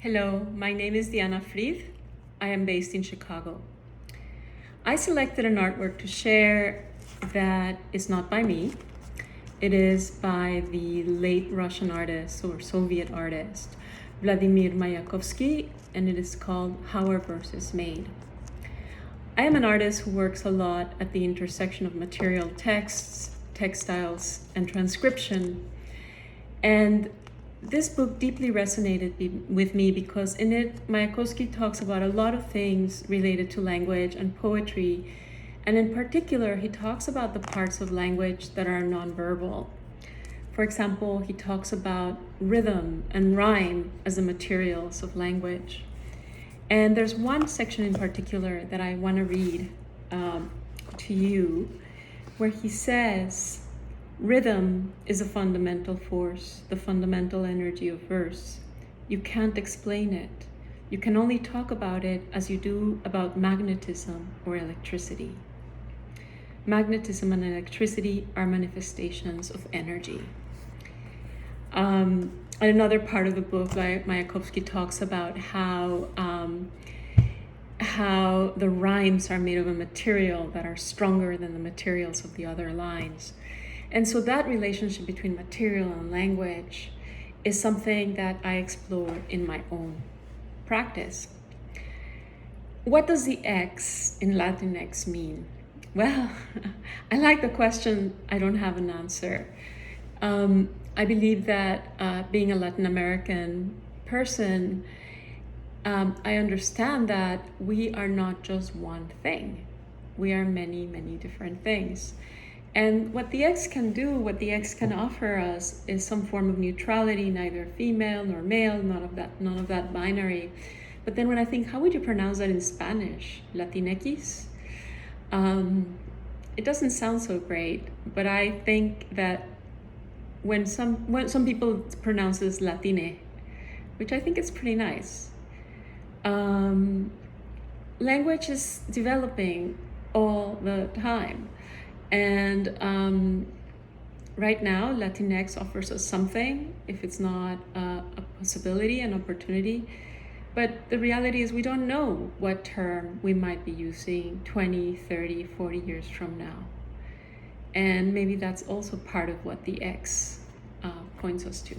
Hello, my name is Dianna Frid. I am based in Chicago. I selected an artwork to share that is not by me. It is by the late Russian artist or Soviet artist, Vladimir Mayakovsky, and it is called How Our Verse is Made. I am an artist who works a lot at the intersection of material texts, textiles, and transcription. And this book deeply resonated with me because in it, Mayakovsky talks about a lot of things related to language and poetry. And in particular, he talks about the parts of language that are nonverbal. For example, he talks about rhythm and rhyme as the materials of language. And there's one section in particular that I want to read to you, where he says, "Rhythm is a fundamental force, the fundamental energy of verse. You can't explain it. You can only talk about it as you do about magnetism or electricity." Magnetism and electricity are manifestations of energy. At another part of the book, Mayakovsky talks about how the rhymes are made of a material that are stronger than the materials of the other lines. And so that relationship between material and language is something that I explore in my own practice. What does the X in Latinx mean? Well, I like the question. I don't have an answer. I believe that being a Latin American person, I understand that we are not just one thing. We are many, many different things. And what the X can do, what the X can offer us is some form of neutrality, neither female nor male, none of that binary. But then when I think, how would you pronounce that in Spanish? Latinx? It doesn't sound so great, but I think that when some people pronounce this Latine, which I think is pretty nice. Language is developing all the time. And right now, Latinx offers us something, if it's not a possibility, an opportunity. But the reality is we don't know what term we might be using 20, 30, 40 years from now. And maybe that's also part of what the X points us to.